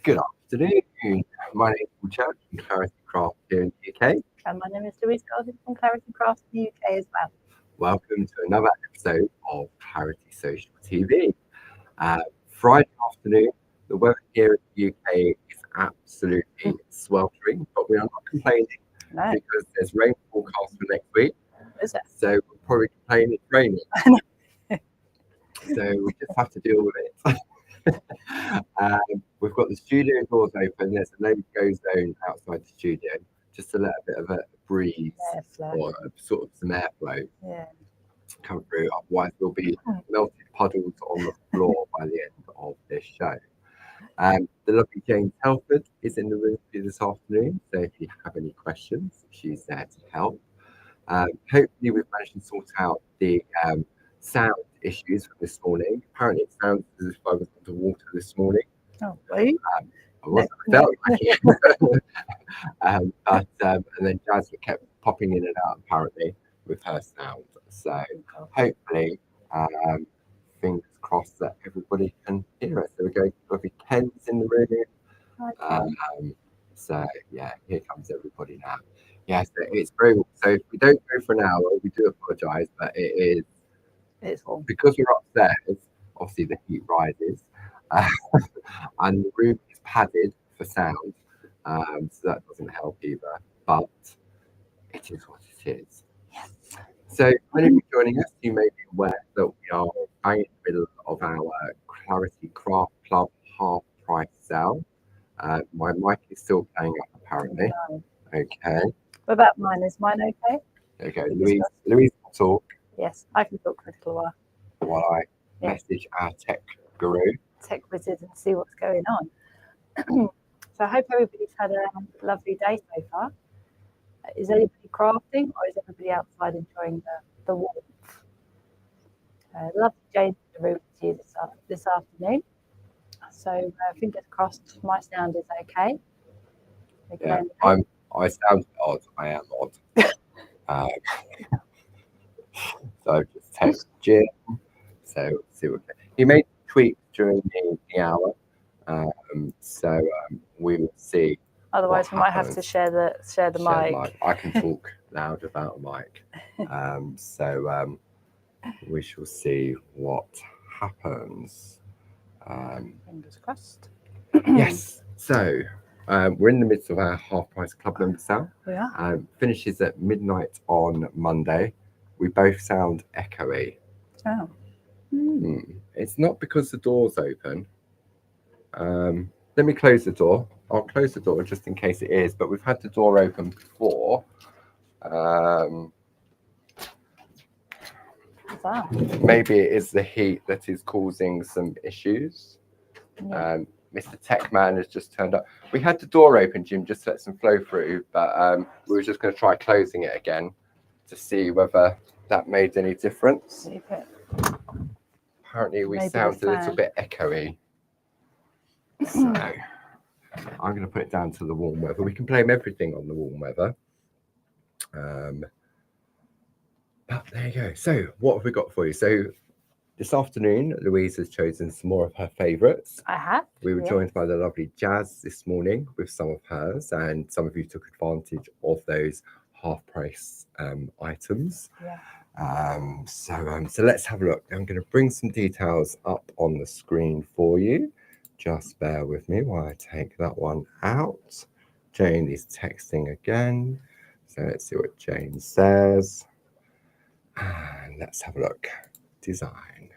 Good afternoon. My name is Paul Church from Clarity Craft here in the UK. And my name is Louise Golding from Clarity Crafts in the UK as well. Welcome to another episode of Clarity Social TV. Friday afternoon, the weather here in the UK is absolutely sweltering, but we are not complaining No, because there's rain forecast for next week. is it? So we'll probably complain it's raining. So we just have to deal with it. We've got the studio doors open. There's a no-go zone outside the studio just to let a bit of a breeze Airflow. or sort of some airflow Yeah. come through. Otherwise, there'll be melted puddles on the floor by the end of this show. The lovely Jane Telford is in the room with you this afternoon. So if you have any questions, she's there to help. Hopefully, we've managed to sort out the sound issues from this morning. Apparently, it sounds as if I was underwater this morning. Oh, wait. I wasn't. I felt like it. And then Jazz kept popping in and out apparently with her sound. So hopefully, fingers crossed that everybody can hear us. So we're going. Lovely Ken's in the room. So yeah, here comes everybody now. Yes, it's very well. So if we don't go for an hour, we do apologise, but it is It's all. because we're upstairs. Obviously, the heat rises, and the room is padded for sound, so that doesn't help either. But it is what it is. Yes. So, when you're joining us, you may be aware that we are bang in the middle of our Clarity Craft Club half price sale. My mic is still playing up, apparently. No. Okay. What about mine? Is mine okay? Okay, Louise will talk Yes, I can talk for a little while. while I Yeah. message our tech guru. Tech wizard and see what's going on. So I hope everybody's had a lovely day so far. Is anybody crafting or is everybody outside enjoying the warmth? Lovely Jane in the room with you this afternoon. So fingers crossed my sound is okay. Yeah, I sound odd. I am odd. So I've just texted Jim. So we'll see what he made tweets during the hour. So we will see. Otherwise, we might have to happens. share the mic. I can talk loud without a mic. So we shall see what happens. Fingers crossed. Yes. So we're in the midst of our half price club member sale. We are. Finishes at midnight on Monday. We both sound echoey. Oh. It's not because the door's open. Let me close the door. I'll close the door just in case it is, but we've had the door open before. Maybe it is the heat that is causing some issues. Yeah. Mr. Techman has just turned up. We had the door open, Jim, just to let some flow through, but we were just going to try closing it again to see whether that made any difference. Apparently, we Maybe sound the a little fan. bit echoey. So I'm going to put it down to the warm weather. We can blame everything on the warm weather. But there you go. So what have we got for you? So this afternoon, Louise has chosen some more of her favourites. I have. We were joined by the lovely Jazz this morning with some of hers, and some of you took advantage of those half price items. Yeah. So let's have a look. I'm going to bring some details up on the screen for you. Just bear with me while I take that one out. Jane is texting again. So let's see what Jane says. And let's have a look. Design.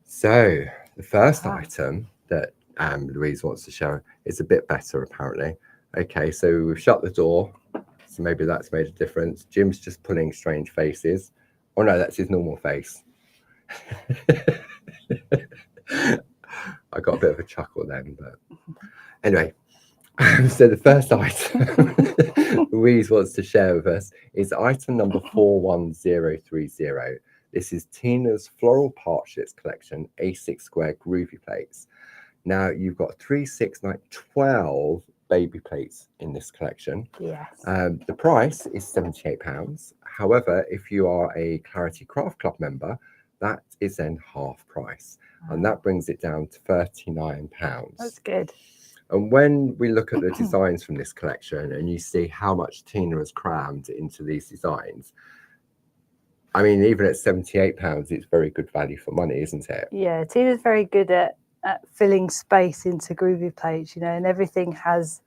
So the first item that Louise wants to show is a bit better, apparently. Okay, so we've shut the door. So maybe that's made a difference. Jim's just pulling strange faces. Oh no, that's his normal face. I got a bit of a chuckle then, but anyway. So the first item Louise wants to share with us is item number 41030. This is Tina's Floral Partnerships Collection A6 square groovy plates. Now you've got 3, 6, 9, 12 baby plates in this collection. Yes. The price is £78. However, if you are a Clarity Craft Club member, that is then half price, and that brings it down to £39. That's good. And when we look at the designs from this collection and you see how much Tina has crammed into these designs, I mean, even at £78, it's very good value for money, isn't it? Yeah, Tina's very good at filling space into groovy plates, you know, and everything has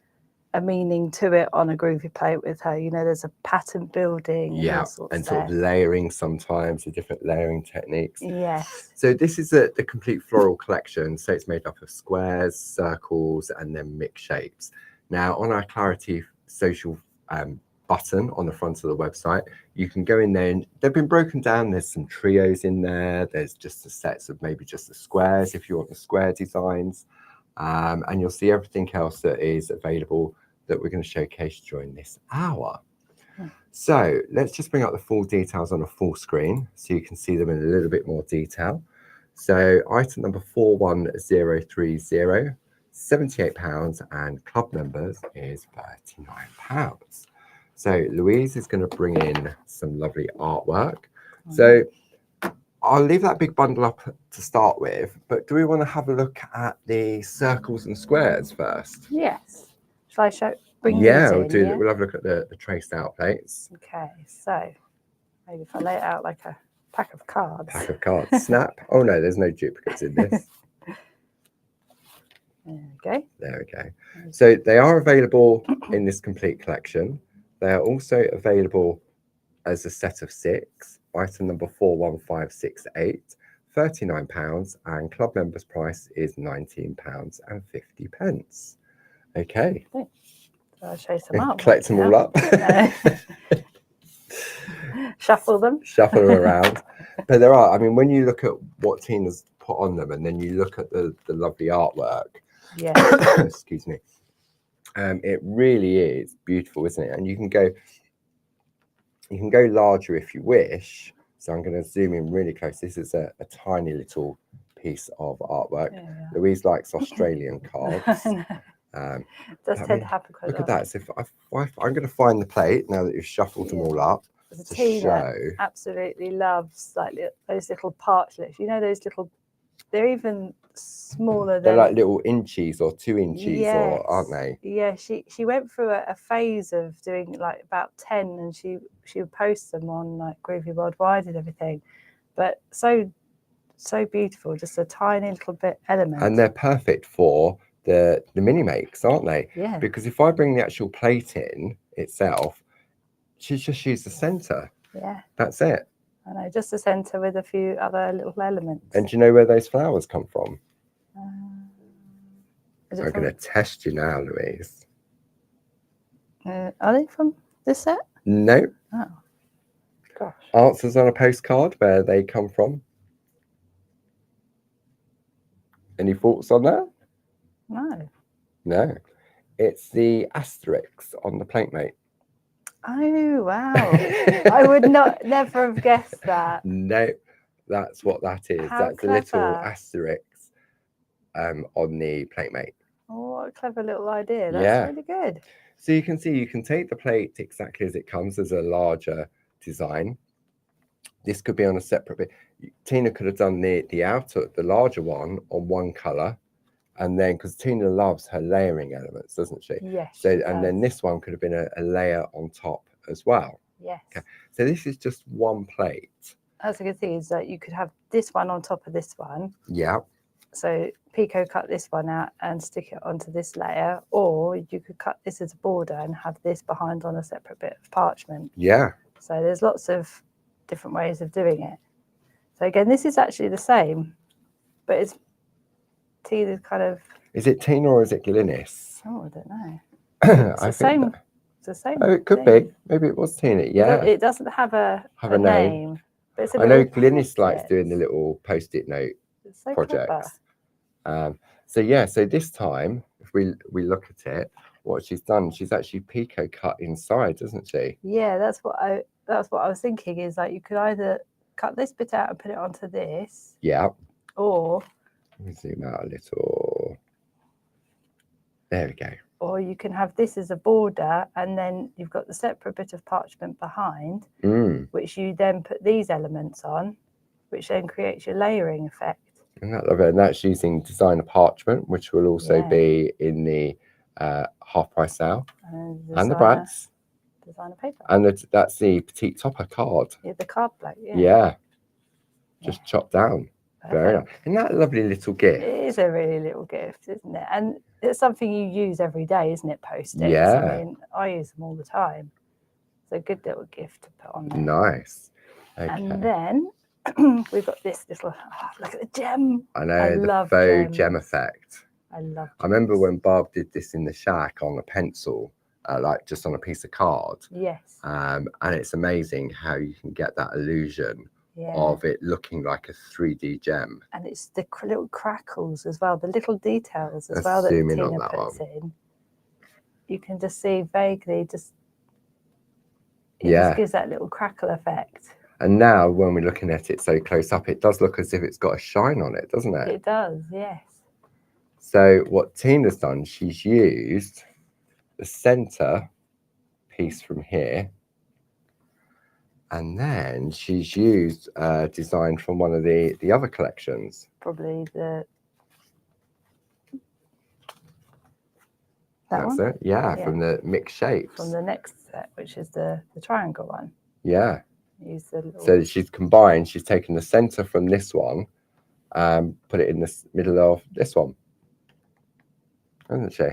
a meaning to it on a groovy plate with her. You know, there's a pattern building. Yeah, and sort of layering sometimes, the different layering techniques. Yes. So this is the complete floral collection. So it's made up of squares, circles, and then mixed shapes. Now on our Clarity social button on the front of the website, you can go in there and they've been broken down. There's some trios in there. There's just the sets of maybe just the squares if you want the square designs. And you'll see everything else that is available that we're going to showcase during this hour. So let's just bring up the full details on a full screen so you can see them in a little bit more detail. So item number 41030, £78, and club members is £39. So Louise is going to bring in some lovely artwork. So I'll leave that big bundle up to start with, but do we want to have a look at the circles and squares first? Yes. Shall I show? Yeah, we'll have a look at the traced out plates. Okay, so maybe if I lay it out like a pack of cards. Pack of cards. Snap. Oh no, there's no duplicates in this. There we go. There we go. So they are available in this complete collection. They are also available as a set of 6. Item number 41568, £39, and club members price is £19.50. Okay. So I'll show some up. Collect them all up. Shuffle them. Shuffle them around. But there are, I mean, when you look at what Tina's put on them and then you look at the lovely artwork, yeah. Excuse me, it really is beautiful, isn't it? And you can go larger if you wish. So I'm going to zoom in really close. This is a tiny little piece of artwork. Yeah. Louise likes Australian cards. Does tend to happen quite a lot. Look at that. So if I'm going to find the plate now that you've shuffled them all up. Tina absolutely loves like those little parchlets. You know, those little, they're even smaller than, they're like little inchies or 2 inches, yes, or aren't they? Yeah, she went through a phase of doing like about 10, and she would post them on like Groovy Worldwide and everything. But so beautiful, just a tiny little bit element. And they're perfect for the mini makes, aren't they? Yeah. Because if I bring the actual plate in itself, she's just used the center. Yeah. That's it. I know, just the center with a few other little elements. And do you know where those flowers come from? I'm going to test you now, Louise. Are they from this set? No. Oh, gosh. Answers on a postcard, where they come from. Any thoughts on that? No. No. It's the asterisk on the plate mate. Oh, wow. I would never have guessed that. No, that's what that is. How that's clever. A little asterisk on the plate mate. Oh, what a clever little idea. That's really good. So you can see, you can take the plate exactly as it comes as a larger design. This could be on a separate bit. Tina could have done the outer, the larger one on one color. And then, because Tina loves her layering elements, doesn't she? Yes. So, and then this one could have been a layer on top as well. Yes. Okay. So this is just one plate. That's a good thing, is that you could have this one on top of this one. Yeah. So Pico cut this one out and stick it onto this layer, or you could cut this as a border and have this behind on a separate bit of parchment. Yeah. So there's lots of different ways of doing it. So again, this is actually the same, but it's Tina's kind of. Is it Tina or is it Glynis? Oh, I don't know. It's the same. It's the same. Oh, it could be. Maybe it was Tina. Yeah. It doesn't have a name. But it's I know Glynis likes doing the little post-it note projects. So yeah. So this time, if we look at it, what she's done, she's actually Pico cut inside, doesn't she? Yeah, that's what I was thinking. Is like you could either cut this bit out and put it onto this. Yeah. Or. Let me zoom out a little. There we go. Or you can have this as a border, and then you've got the separate bit of parchment behind, which you then put these elements on, which then creates your layering effect. And that's using designer parchment, which will also Yeah. be in the half price sale, and the designer, brads, designer paper. and that's the petite topper card. Yeah, the card bloke. Yeah. Yeah, just chopped down. Very nice. Perfect. Isn't that a lovely little gift? It is a really little gift, isn't it? And it's something you use every day, isn't it? Post-its. Yeah. I mean, I use them all the time. It's a good little gift to put on there. Nice. Okay. And then we've got this little. Oh, look at the gem. I know, I the love faux gem gems. effect. I love. I remember gems. when Barb did this in the shack on a pencil, like just on a piece of card. Yes. And it's amazing how you can get that illusion Yeah. of it looking like a 3D gem. And it's the little crackles as well, the little details as Let's well that zoom in Tina on that puts one. in. You can just see vaguely, it Yeah. just gives that little crackle effect. And now when we're looking at it so close up, it does look as if it's got a shine on it, doesn't it? It does, yes. So what Tina's done, she's used the center piece from here, and then she's used a design from one of the other collections. Probably that That's one? it. Yeah, from the mixed shapes. From the next set, which is the triangle one. Yeah. Use the little... So she's combined, she's taken the center from this one, put it in the middle of this one. Hasn't she?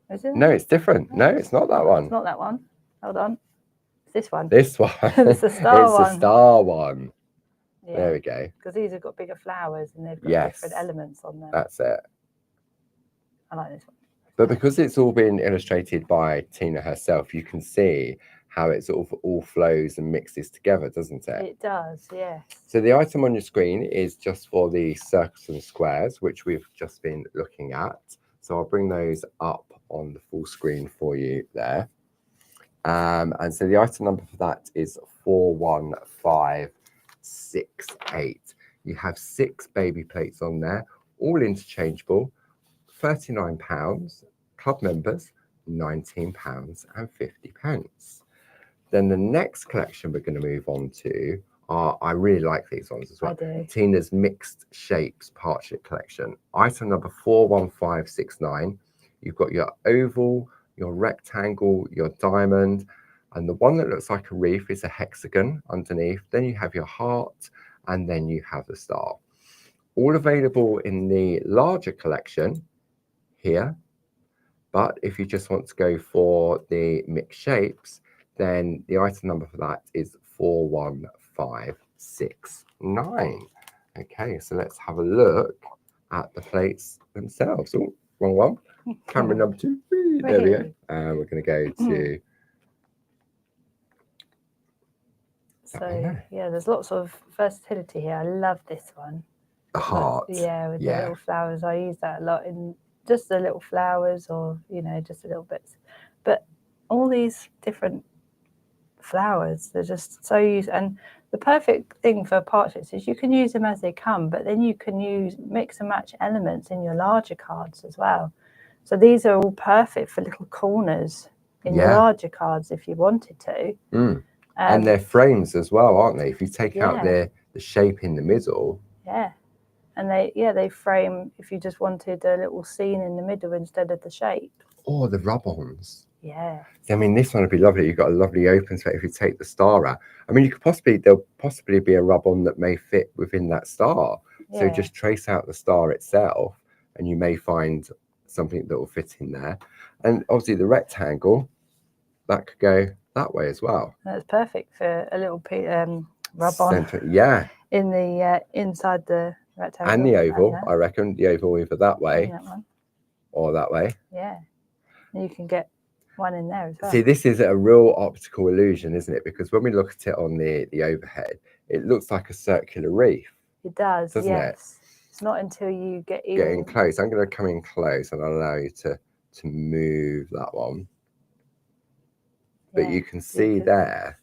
Is it? No, it's different. No, it's not that one. It's not that one. Hold on. It's this one. This one. It's the star one. It's the star one. Yeah. There we go. Because these have got bigger flowers and they've got different elements on them. That's it. I like this one. But because it's all been illustrated by Tina herself, you can see how it sort of all flows and mixes together, doesn't it? It does, yes. So the item on your screen is just for the circles and squares, which we've just been looking at. So I'll bring those up on the full screen for you there. And so the item number for that is 41568. You have 6 baby plates on there, all interchangeable, £39. Club members, £19.50. Then the next collection we're going to move on to are, I really like these ones as well. I do. Tina's Mixed Shapes Parchment Collection. Item number 41569. You've got your oval, your rectangle, your diamond, and the one that looks like a reef is a hexagon underneath. Then you have your heart, and then you have the star. All available in the larger collection here. But if you just want to go for the mixed shapes, then the item number for that is 41569. Okay, so let's have a look at the plates themselves. Oh, wrong one. Camera number 2. There we go. And we're going to go to... So, yeah, there's lots of versatility here. I love this one. The heart. Yeah, with the little flowers. I use that a lot in just the little flowers or, you know, just a little bits. But all these different flowers, they're just so used. And the perfect thing for parchments is you can use them as they come, but then you can mix and match elements in your larger cards as well. So these are all perfect for little corners in your larger cards if you wanted to. And they're frames as well, aren't they? If you take out the shape in the middle. Yeah. And they frame if you just wanted a little scene in the middle instead of the shape. Or the rub-ons. Yeah. I mean, this one would be lovely. You've got a lovely open space if you take the star out. I mean, there'll possibly be a rub-on that may fit within that star. Yeah. So just trace out the star itself and you may find something that will fit in there. And obviously the rectangle, that could go that way as well. That's perfect for a little rub-on. Yeah. In the inside the rectangle. And the oval, I reckon. The oval either that way or that way. Yeah. And you can get one in there as well. See, this is a real optical illusion, isn't it? Because when we look at it on the overhead, it looks like a circular reef. It does, doesn't it? It's not until you get in close. I'm going to come in close and I'll allow you to move that one. But you can see there.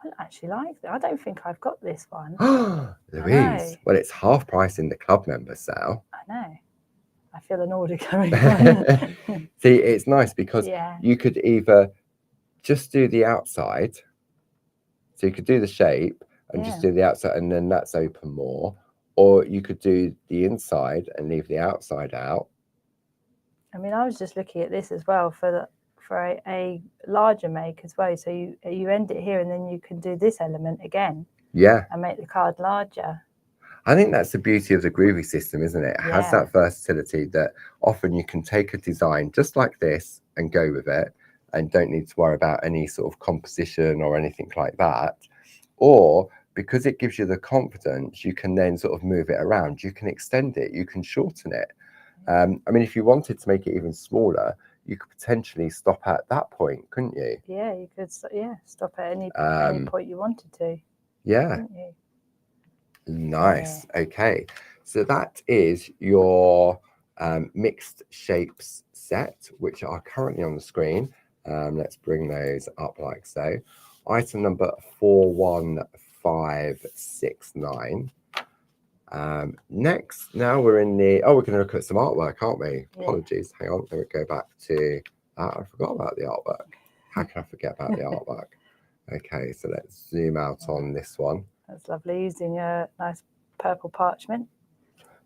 I actually like that. I don't think I've got this one. Louise, well, it's half price in the club member sale. I know. I feel an order coming on. See, it's nice because you could either just do the outside. So you could do the shape and just do the outside and then that's open more. or you could do the inside and leave the outside out. I mean, I was just looking at this as well for a larger make as well. So you end it here, and then you can do this element again. Yeah. And make the card larger. I think that's the beauty of the Groovy system, isn't it? It has that versatility that often you can take a design just like this and go with it and don't need to worry about any sort of composition or anything like that. Or because it gives you the confidence, you can then sort of move it around. You can extend it, you can shorten it. I mean, if you wanted to make it even smaller, you could potentially stop at that point, couldn't you? Yeah, you could. Yeah, stop at any point you wanted to. Yeah. Nice. Yeah. Okay. So that is your mixed shapes set, which are currently on the screen. Let's bring those up like so. Item number 41569. Next, now we're in the, we're going to look at some artwork, aren't we? Yeah. Apologies. Hang on. Let me go back to that. I forgot about the artwork. How can I forget about the artwork? Okay, so let's zoom out on this one. That's lovely, using a nice purple parchment.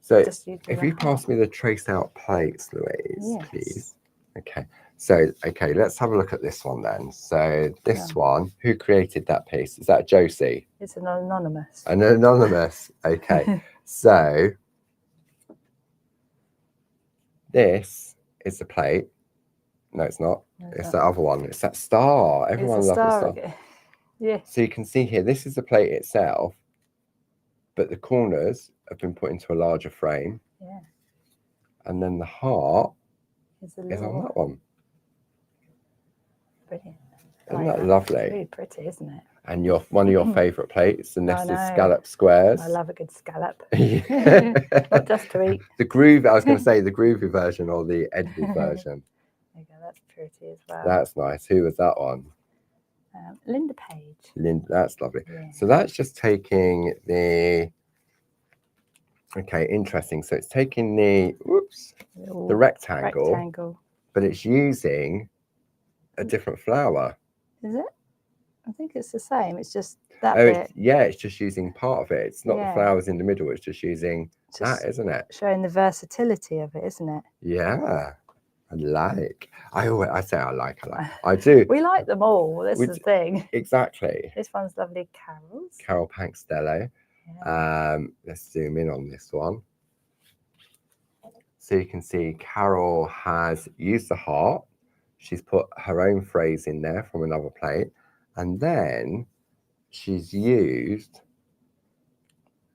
So if you pass me the trace out plates, Louise, please. Okay, so, let's have a look at this one then. So this one, who created that piece? Is that Josie? It's an anonymous. An anonymous, okay. So this is the plate. No, it's not. No, it's the other one. It's that star. Everyone loves the star. Again. Yeah. So you can see here, this is the plate itself, but the corners have been put into a larger frame. Yeah. And then the heart is on that one. Brilliant. Isn't that lovely? It's really pretty, isn't it? And one of your favourite plates, the nested scallop squares. I love a good scallop. Not just to eat. The groove, I was going to say the groovy version or the edible version. There you go, that's pretty as well. That's nice. Who was that one? Linda Page. Linda, that's lovely. Yeah. So that's just taking the, interesting. So it's taking the, the rectangle, but it's using a different flower. Is it? I think it's the same. It's just that bit. It's just using part of it. It's not the flowers in the middle. It's just using that, isn't it? Showing the versatility of it, isn't it? Yeah. I do. We like them all. That's the thing. Exactly. This one's lovely. Carol Pankstello. Yeah. Let's zoom in on this one. So you can see Carol has used the heart. She's put her own phrase in there from another plate. And then she's used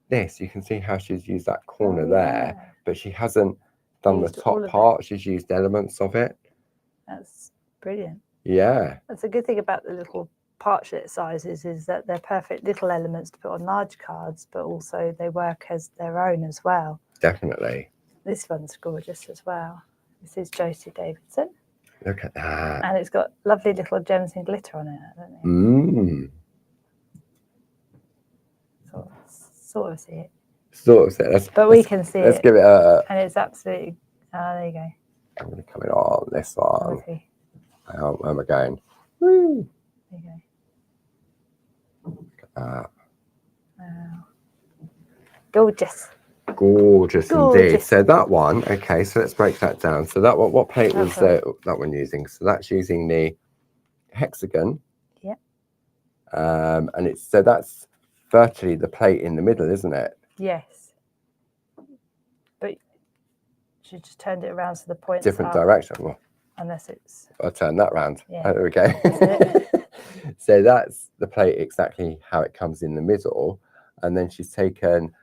this. You can see how she's used that corner there, but she hasn't done the top part. She's used elements of it. That's brilliant. Yeah. That's a good thing about the little parchment sizes, is that they're perfect little elements to put on large cards, but also they work as their own as well. Definitely. This one's gorgeous as well. This is Josie Davidson. Look at that. And it's got lovely little gems and glitter on it, hasn't it? Sort of see it. But we can see it. Let's give it a... And it's absolutely... there you go. I'm going to come in on this one. Okay. Where am I going? Woo. There you go. Look at that. Wow. Gorgeous. Gorgeous indeed. So that one, so let's break that down. So that one, what plate was that one using? So that's using the hexagon. Yeah. And that's virtually the plate in the middle, isn't it? Yes. But she just turned it around so the points different direction. Well, unless it's... I'll turn that round. Yeah. Oh, there we go. So that's the plate exactly how it comes in the middle. And then she's taken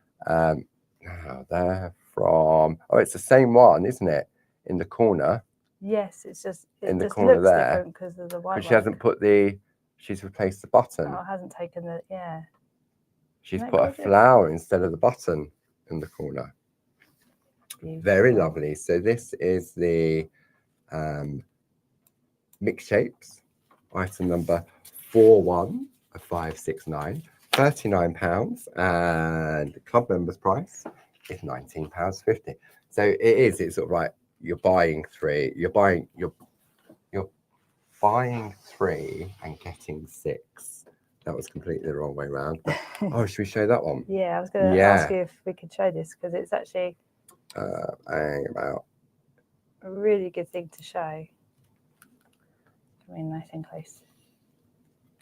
there from... Oh, it's the same one, isn't it? In the corner. Yes, it's just... in the corner there. Because of the white. But she hasn't put the... She's replaced the button. Oh, hasn't taken the... Yeah. She's put a flower instead of the button in the corner. Beautiful. Very lovely. So this is the mixed shapes, item number 41569, £39, and the club members price is £19.50. So it's sort of like you're buying three and getting 6. That was completely the wrong way around. But, oh, should we show that one? Yeah, I was going to Yeah. ask you if we could show this because it's actually Hang about. a really good thing to show. I mean, nice and close.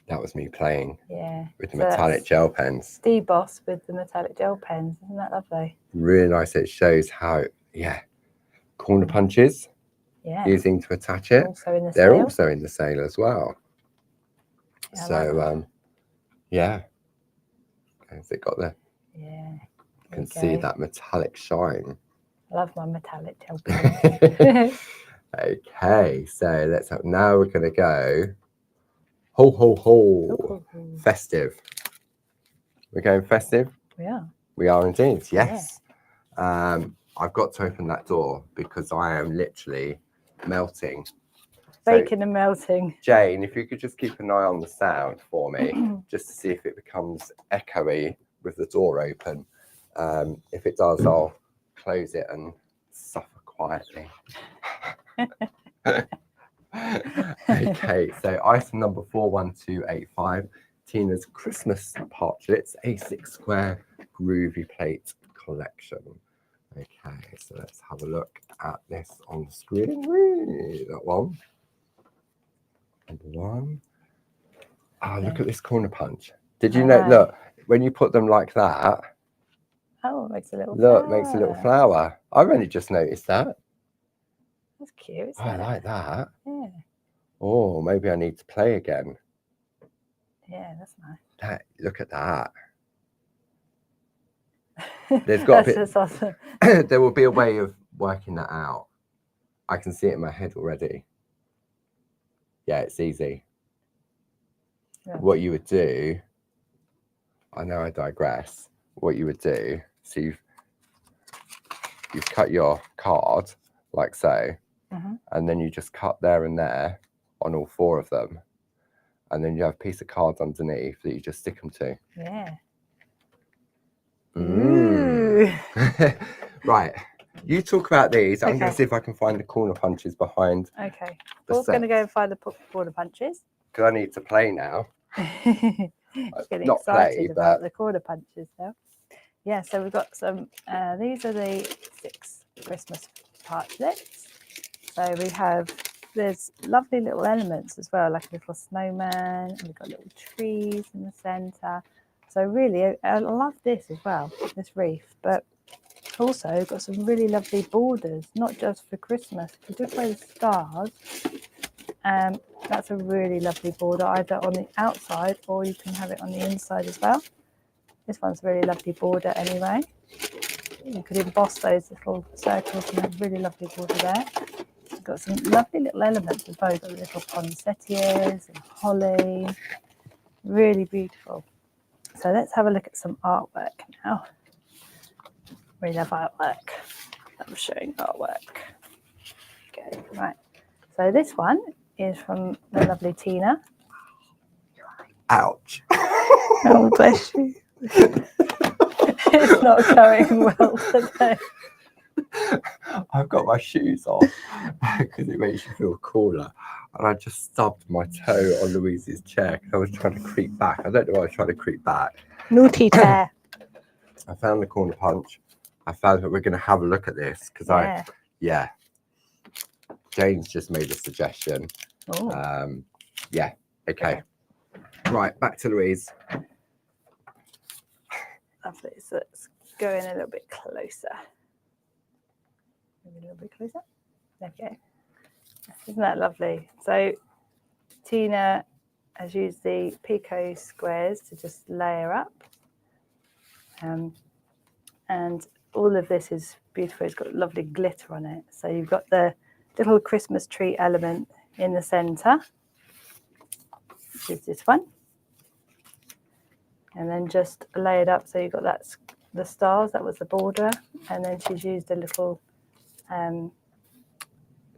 That was me playing Yeah. with the So metallic that's gel pens. Deboss with the metallic gel pens. Isn't that lovely? Really nice. It shows how, corner punches Yeah. using to attach it. Also in the They're sale. also in the sale as well. Yeah, I So, like yeah. Has it got the, yeah. you There can you see go. that metallic shine. I love my metallic gel pens. Okay, so let's have, now we're going to go ho, ho, ho, festive. We're going festive? Yeah. We are indeed, yes. I've got to open that door because I am literally melting. Baking and melting. Jane, if you could just keep an eye on the sound for me, just to see if it becomes echoey with the door open. If it does, I'll close it and suffer quietly. Okay, so item number 41285, Tina's Christmas Parchlets A6 square groovy plate collection. Okay, so let's have a look at this on the screen. Whee, that one. Number one. Ah, look at this corner punch. Did you know? Look, when you put them like that, oh, it makes a little look, flower. makes a little flower. I've only just noticed that. That's cute. Isn't I it? like that. Yeah. Oh, maybe I need to play again. Yeah, that's nice. That, look at that. There's got That's a just awesome. bit. There will be a way of working that out. I can see it in my head already. Yeah, it's easy. Yeah. What you would do, I know I digress. What you would do, so you've cut your card like so, and then you just cut there and there on all four of them, and then you have a piece of cards underneath that you just stick them to. Yeah. Ooh. Right, you talk about these. I'm going Okay. to see if I can find the corner punches behind. Okay. The Paul's going to set. go and find the corner punches. Because I need to play now. He's getting Not excited play, about but the corner punches now. Yeah, so we've got some, these are the 6 Christmas parchlets. So we have, there's lovely little elements as well, like a little snowman, and we've got little trees in the centre. So really, I love this as well, this wreath, but also got some really lovely borders, not just for Christmas. If you just wear the stars, that's a really lovely border, either on the outside or you can have it on the inside as well. This one's a really lovely border anyway. You could emboss those little circles and have a really lovely border there. You've got some lovely little elements as well. You've got little poinsettias and holly. Really beautiful. So let's have a look at some artwork now. We love artwork. I'm showing artwork. Okay, right. So this one is from the lovely Tina. ouch. Oh, bless you. It's not going well today. I've got my shoes off because it makes you feel cooler. And I just stubbed my toe on Louise's chair because I was trying to creep back. I don't know why I was trying to creep back. Naughty chair. I found the corner punch. I found that we're going to have a look at this because Jane's just made a suggestion. Oh. Yeah, okay. Right, back to Louise. Lovely. So let's go in a little bit closer. Maybe a little bit closer. Okay. Isn't that lovely? So Tina has used the Pico squares to just layer up. And all of this is beautiful. It's got lovely glitter on it. So you've got the little Christmas tree element in the centre, which is this one. And then just layered up. So you've got the stars, that was the border. And then she's used a little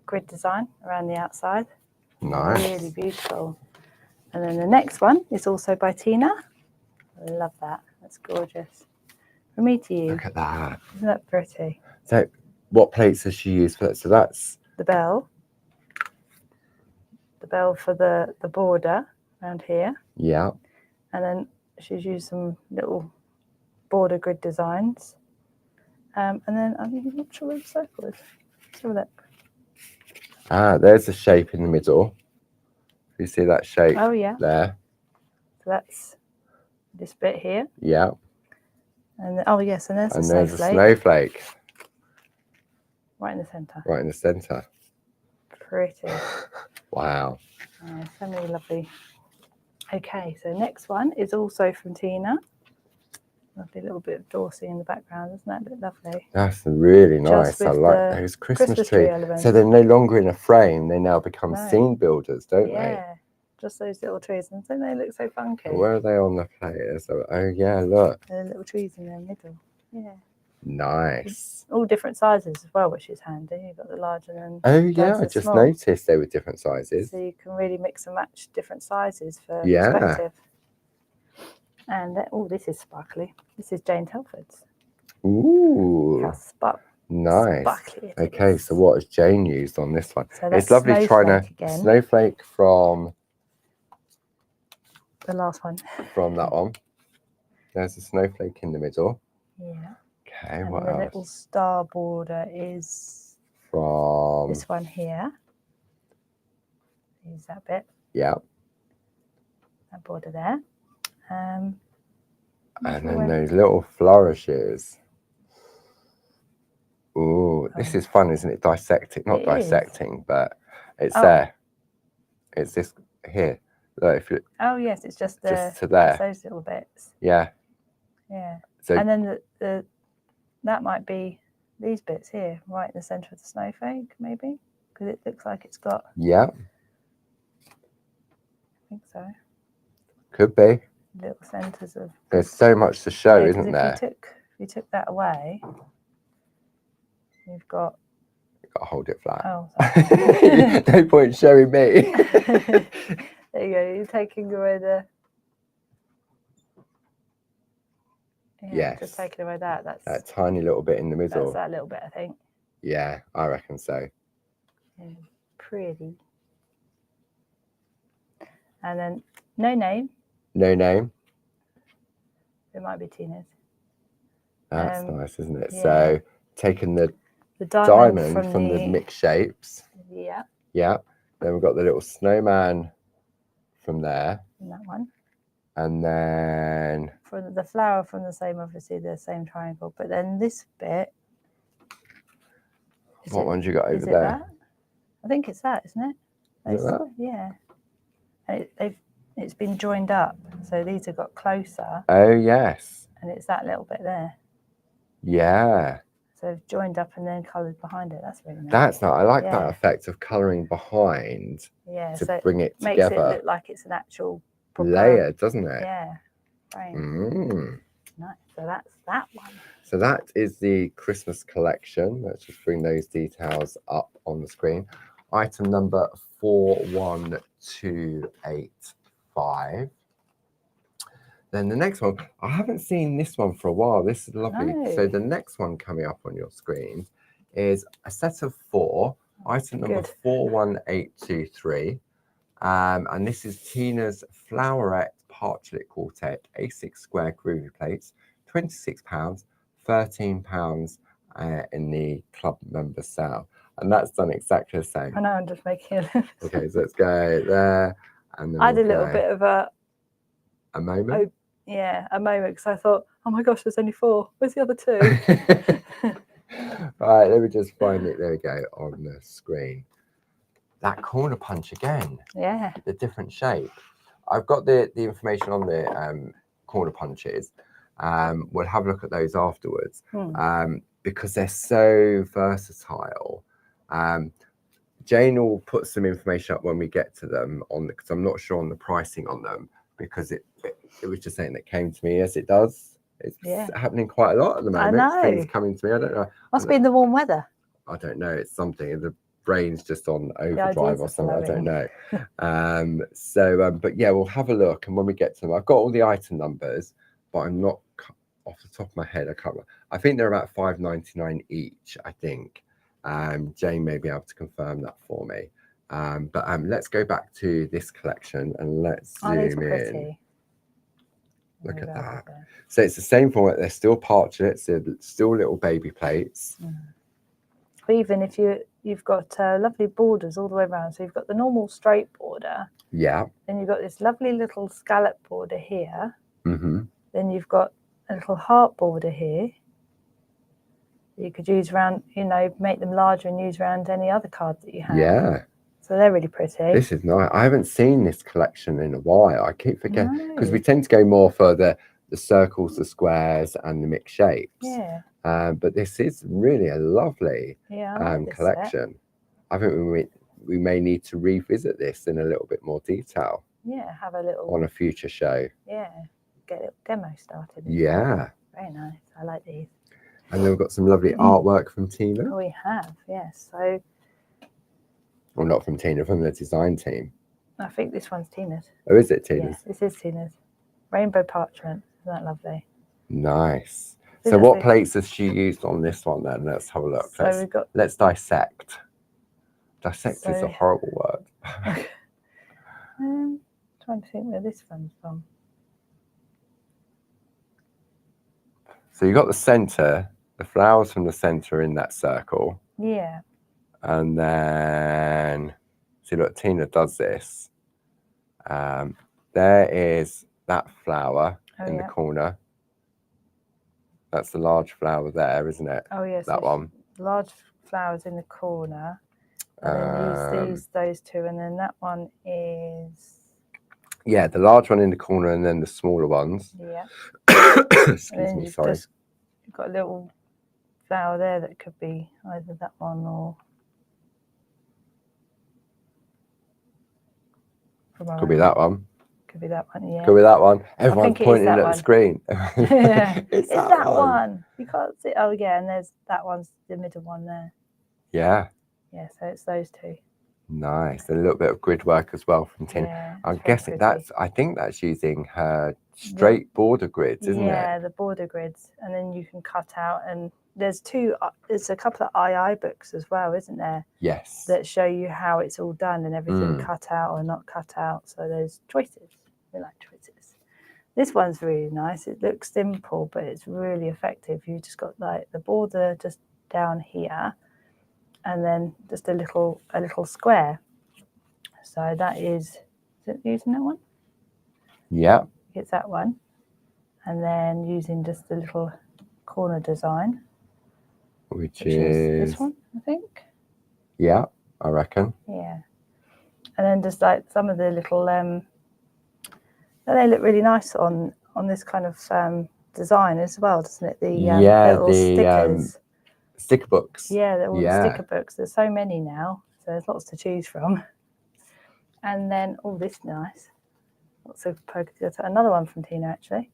grid design around the outside. Nice. Really beautiful. And then the next one is also by Tina. I love that. That's gorgeous. From me to you. Look at that. Isn't that pretty? So what plates has she used for that? So that's The bell. The bell for the border around here. yeah. And then she's used some little border grid designs. And then I'm not sure where the circle is. Let's have a look. Ah, there's a shape in the middle. You see that shape Oh, yeah. there? So that's this bit here. Yeah. And oh, yes, and there's a And snowflake. there's a snowflake Right in the centre. right in the centre. Pretty. Wow. Yeah, so many lovely. Okay, so next one is also from Tina. Lovely little bit of Dorsey in the background. Doesn't that look lovely? That's really nice. Just I with like the those Christmas Christmas trees. tree elements. So they're no longer in a frame. They now become No. scene builders, don't Yeah, just those little trees. And don't they look so funky? they? Where are they on the plate? So, oh, yeah, look. The little trees in the middle. Yeah. Nice. All different sizes as well, which is handy. You've got the larger and Oh, yeah, down to I the just small. noticed they were different sizes. So you can really mix and match different sizes for Yeah. perspective. And oh, this is sparkly. This is Jane Telford's. Ooh, How nice. sparkly it Okay, is. so what has Jane used on this one? So that's It's lovely trying to Snowflake again. snowflake from The last one. that one. There's a snowflake in the middle. Yeah. Okay, And what the else? little star border is From this one here. Use that bit, yeah, that border there. and then those little flourishes. Ooh, this is fun, isn't it? Dissecting, not It dissecting, but it's Oh. there. It's this here. Look, if you Oh yes, it's just the just to there. those little bits. Yeah. Yeah. So And then the that might be these bits here, right in the centre of the snowflake, maybe, because it looks like it's got. yeah, I think so. could be. Little centres of. There's so much to show, Yeah, 'cause isn't if there? If you took that away, you've got. You've got to hold it flat. Oh, sorry. No point showing me. There you go. You're taking away the. Yeah, Yes. just taking away that. That's That tiny little bit in the that's middle. that little bit, I think. Yeah, I reckon so. Yeah, pretty. And then no name. No name. It might be Tina's. That's nice, isn't it? yeah. So taking the The diamond from the mixed shapes. Yeah, Yeah. Then we've got the little snowman from there. and that one. And then For the flower from the same, obviously the same triangle. But then this bit. what ones you got over is it there? that? I think it's that, isn't it? Is it that? Yeah. And it's been joined up, so these have got closer, Oh yes. and it's that little bit there. Yeah. So they've joined up and then coloured behind it. That's really nice. That's not I like that Yeah. effect of colouring behind Yeah, to so bring it it makes it together. look like it's an actual proper, Layer, doesn't it? Yeah. Frame. Mm. Nice. So that's that one. So that is the Christmas collection. Let's just bring those details up on the screen. Item number 41285. Then the next one, I haven't seen this one for a while. This is lovely. No. So the next one coming up on your screen is a set of 4, item number Good. 41823. And this is Tina's Flowerette Parchlet Quartet A6 square groovy plates, £26, £13 in the club member sale. And that's done exactly the same. I know, I'm just making it. Okay, so let's go there. And then I had a we'll little go bit of a moment. moment because I thought, oh my gosh, there's only 4. Where's the other 2? Right, let me just find it. There we go on the screen. That corner punch again. Yeah. The different shape. I've got the information on the corner punches. We'll have a look at those afterwards because they're so versatile. Jane will put some information up when we get to them on because I'm not sure on the pricing on them because it was just something that came to me as it does. It's happening quite a lot at the moment. I know. Things coming to me. I don't know. Must be in the warm weather. I don't know. It's something. The brain's just on overdrive ideas or are something. I don't flowing. know. But yeah, we'll have a look. And when we get to them, I've got all the item numbers, but I'm not off the top of my head. I can't. I think they're about $5.99 each. I think. Jane may be able to confirm that for me. But let's go back to this collection and let's zoom in. Pretty. Look Maybe at I'll that. do that. So it's the same format. They're still parchlets. They're still little baby plates. But even if you've got lovely borders all the way around, so you've got the normal straight border, Yeah. then you've got this lovely little scallop border here, Mm-hmm. then you've got a little heart border here. You could use around, make them larger and use around any other card that you have. Yeah. So they're really pretty. This is nice. I haven't seen this collection in a while. I keep forgetting because we No. tend to go more for the circles, the squares, and the mixed shapes. Yeah. But this is really a lovely Yeah. I like this set. collection. I think we may need to revisit this in a little bit more detail. Yeah. Have a little. On a future show. Yeah. Get a little demo started. Yeah. Very nice. I like these. And then we've got some lovely artwork from Tina. We have, yes. So. Well, not from Tina, from the design team. I think this one's Tina's. Oh, is it Tina's? Yes, this is Tina's. Rainbow parchment. Isn't that lovely? Nice. So what plates has she used on this one then? Let's have a look. So let's dissect. Dissect is a horrible word. Trying to think where this one's from. So you got the center, the flowers from the center in that circle. Yeah. And then, see, look, Tina does this. There is that flower in the corner. That's the large flower there, isn't it? Oh, yes. That one. Large flowers in the corner. And then use those two. And then that one is... Yeah, the large one in the corner and then the smaller ones. Yeah. Excuse me, sorry. You've got a little flower there that could be either that one or... Could be that one. Could be that one, yeah. Could be that one. Everyone's pointing at the screen. Yeah. It's that one. You can't see. Oh, yeah, and there's that one's the middle one there. Yeah. Yeah, so it's those two. Nice. A little bit of grid work as well from Tina. Yeah, I'm guessing I think that's using her straight border grids, isn't it? Yeah, the border grids. And then you can cut out, and there's a couple of II books as well, isn't there? Yes. That show you how it's all done and everything cut out or not cut out. So there's choices. We like choices. This one's really nice. It looks simple, but it's really effective. You just got like the border just down here, and then just a little square. So that is it using that one? Yeah. It's that one. And then using just the little corner design. Which is this one, I think. Yeah, I reckon. Yeah. And then just like some of the little they look really nice on this kind of design as well, doesn't it? The little stickers. Sticker books. Yeah, they're all the sticker books. There's so many now, so there's lots to choose from. And then this nice. Lots of polka dots. Another one from Tina actually.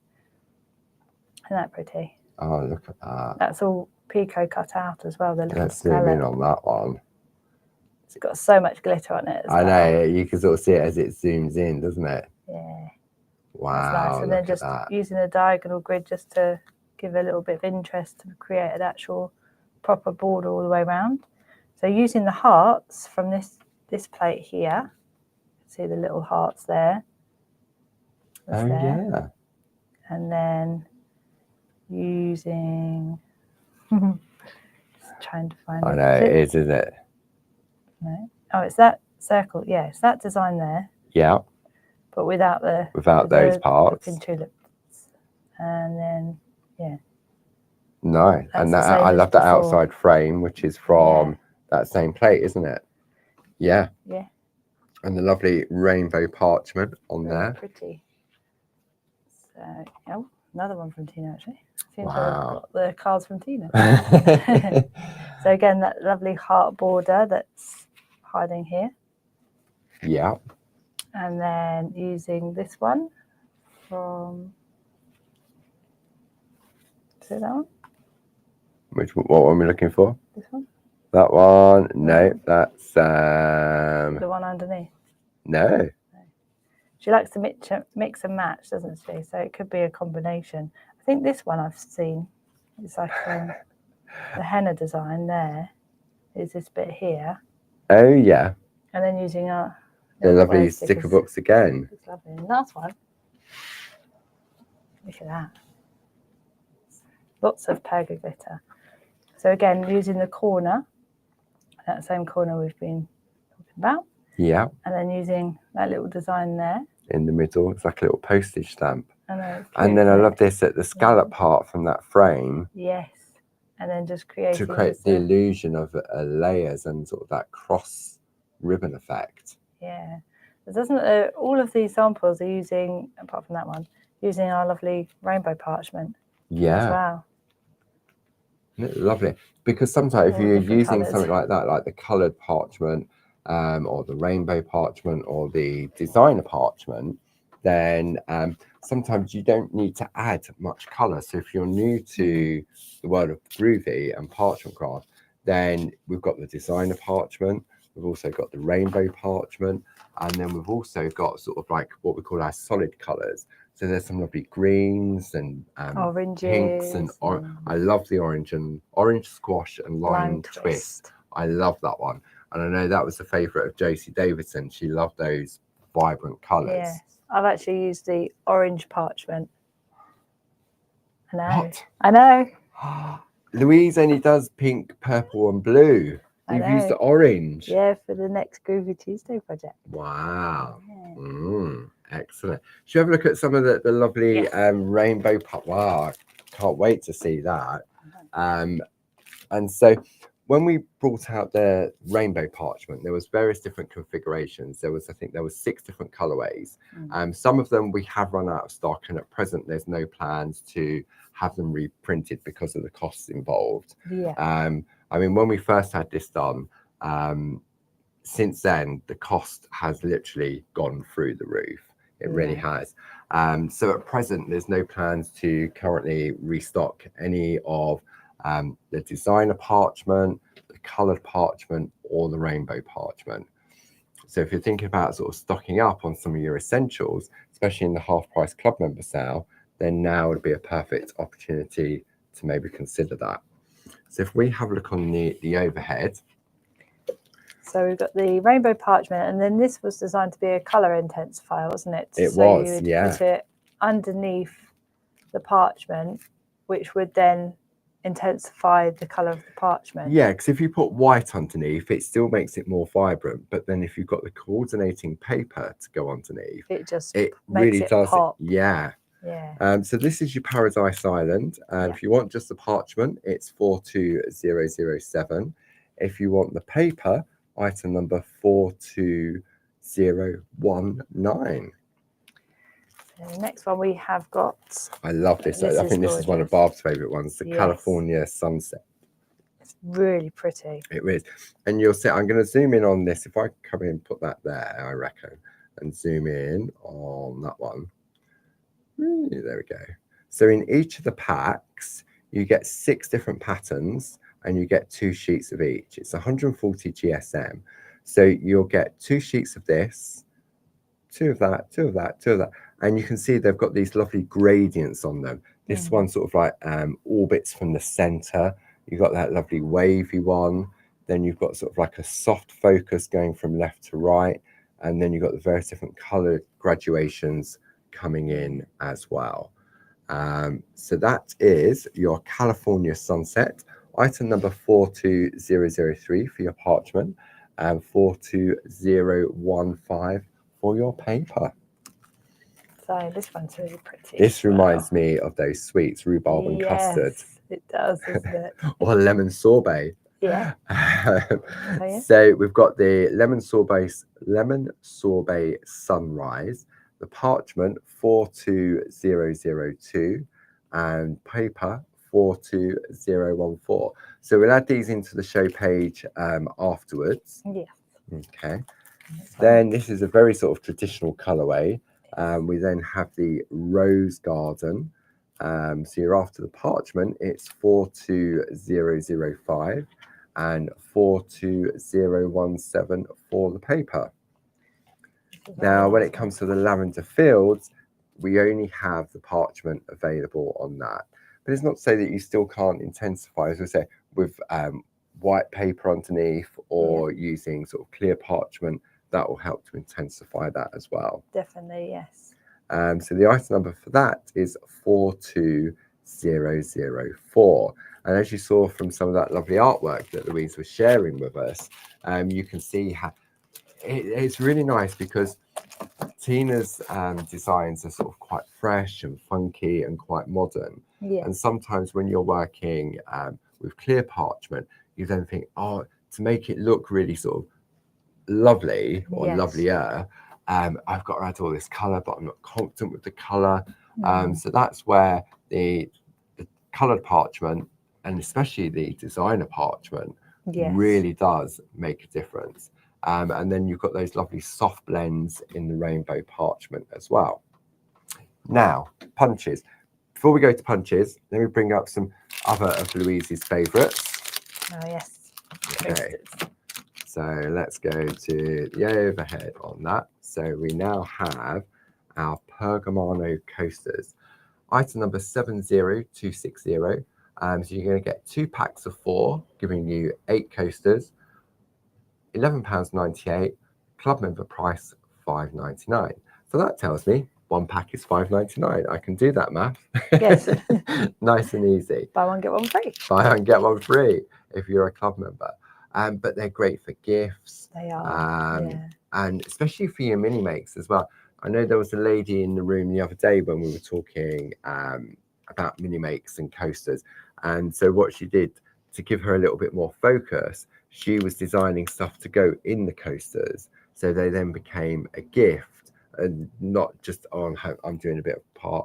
Isn't that pretty? Oh, look at that. That's all Pico cut out as well. The little Let's zoom in on that one. It's got so much glitter on it. I know, you can sort of see it as it zooms in, doesn't it? Yeah. Wow. That's nice. And then just using a diagonal grid just to give a little bit of interest to create an actual proper border all the way around. So using the hearts from this plate here, see the little hearts there. That's there. Yeah. And then using just trying to find I know it is, isn't it? No. Oh, it's that circle. Yeah, it's that design there. Yeah. But without those parts. The tulips. And then No, and that I love that outside frame, which is from that same plate, isn't it? Yeah. Yeah. And the lovely rainbow parchment on there. Pretty. So, another one from Tina actually. Seems like I've got the cards from Tina. So again, that lovely heart border that's hiding here. Yeah. And then using this one from, see that one? What one are we looking for? This one? That one? No, that's the one underneath. No. She likes to mix and match, doesn't she? So it could be a combination. I think this one I've seen. It's like the henna design there. Is this bit here? Oh yeah. And then using the lovely sticker books again. It's lovely. And last one. Look at that. Lots of pergo glitter. So again, using the corner, that same corner we've been talking about. Yeah. And then using that little design there. In the middle, it's like a little postage stamp. I know, and then I love this at the scallop part from that frame. Yes. And then just creating to create the illusion of layers and sort of that cross ribbon effect. Yeah. It doesn't all of these samples are using, apart from that one, using our lovely rainbow parchment. Yeah. As well. Lovely. Because sometimes if you're using colours. something like that, like the coloured parchment, or the rainbow parchment, or the designer parchment, then sometimes you don't need to add much colour. So if you're new to the world of Groovy and parchment craft, then we've got the designer parchment, we've also got the rainbow parchment, and then we've also got sort of like what we call our solid colours. So there's some lovely greens and oranges, pinks and I love the orange squash and lime twist. I love that one, and I know that was the favourite of Josie Davidson. She loved those vibrant colours. Yes, I've actually used the orange parchment. I know. What? I know. Louise only does pink, purple, and blue. You've used the orange. Yeah, for the next Groovy Tuesday project. Wow. Yeah. Excellent. Should you have a look at some of the lovely rainbow pot? Wow, I can't wait to see that. And so when we brought out the rainbow parchment, there was various different configurations. I think there was 6 different colorways. Some of them we have run out of stock, and at present there's no plans to have them reprinted because of the costs involved. Yeah. I mean, when we first had this done, since then the cost has literally gone through the roof. It really has. So at present, there's no plans to currently restock any of the designer parchment, the coloured parchment, or the rainbow parchment. So if you're thinking about sort of stocking up on some of your essentials, especially in the half price club member sale, then now would be a perfect opportunity to maybe consider that. So if we have a look on the overhead. So we've got the rainbow parchment, and then this was designed to be a colour intensifier, wasn't it? It so was, you would yeah. put it underneath the parchment, which would then intensify the colour of the parchment. Yeah, because if you put white underneath, it still makes it more vibrant. But then if you've got the coordinating paper to go underneath, it really does. Pop. Yeah. Yeah. So this is your Paradise Island. If you want just the parchment, it's 42007. If you want the paper, item number 42019. The next one we have got. I love this. I think this is one of Barb's favourite ones, the California Sunset. It's really pretty. It is. And you'll see, I'm going to zoom in on this. If I come in and put that there, I reckon, and zoom in on that one. There we go. So in each of the packs, you get 6 different patterns and you get 2 sheets of each. It's 140 GSM. So you'll get 2 sheets of this, 2 of that, 2 of that, 2 of that. And you can see they've got these lovely gradients on them. This one sort of like orbits from the center. You've got that lovely wavy one. Then you've got sort of like a soft focus going from left to right. And then you've got the various different color graduations coming in as well. So that is your California Sunset. Item number 42003 for your parchment and 42015 for your paper. So this one's really pretty. This reminds me of those sweets, rhubarb and custard. It does, doesn't it? Or lemon sorbet. Yeah. So we've got the lemon sorbet sunrise, the parchment 42002, and paper 42014. So we'll add these into the show page afterwards. Yeah. Okay. Then this is a very sort of traditional colorway. We then have the Rose Garden. So you're after the parchment, it's 42005 and 42017 for the paper. Now, when it comes to the Lavender Fields, we only have the parchment available on that. But it's not to say that you still can't intensify, as I say, with white paper underneath or using sort of clear parchment. That will help to intensify that as well. Definitely, yes. So the item number for that is 42004. And as you saw from some of that lovely artwork that Louise was sharing with us, you can see how it's really nice because Tina's designs are sort of quite fresh and funky and quite modern. Yeah. And sometimes when you're working with clear parchment, you then think, oh, to make it look really sort of lovely or lovelier, I've got to add all this colour, but I'm not confident with the colour. So that's where the coloured parchment, and especially the designer parchment, really does make a difference. And then you've got those lovely soft blends in the rainbow parchment as well. Now, punches. Before we go to punches, let me bring up some other of Louise's favourites. Oh, yes. Okay. So let's go to the overhead on that. So we now have our Pergamano coasters. Item number 70260. So you're going to get 2 packs of 4, giving you 8 coasters, £11.98, club member price £5.99. So that tells me 1 pack is £5.99. I can do that math. Yes. Nice and easy. Buy one, get one free. Buy one, get one free if you're a club member. But they're great for gifts. They are. And especially for your mini makes as well. I know there was a lady in the room the other day when we were talking about mini makes and coasters. And so what she did to give her a little bit more focus, she was designing stuff to go in the coasters. So they then became a gift and not just on I'm doing a bit of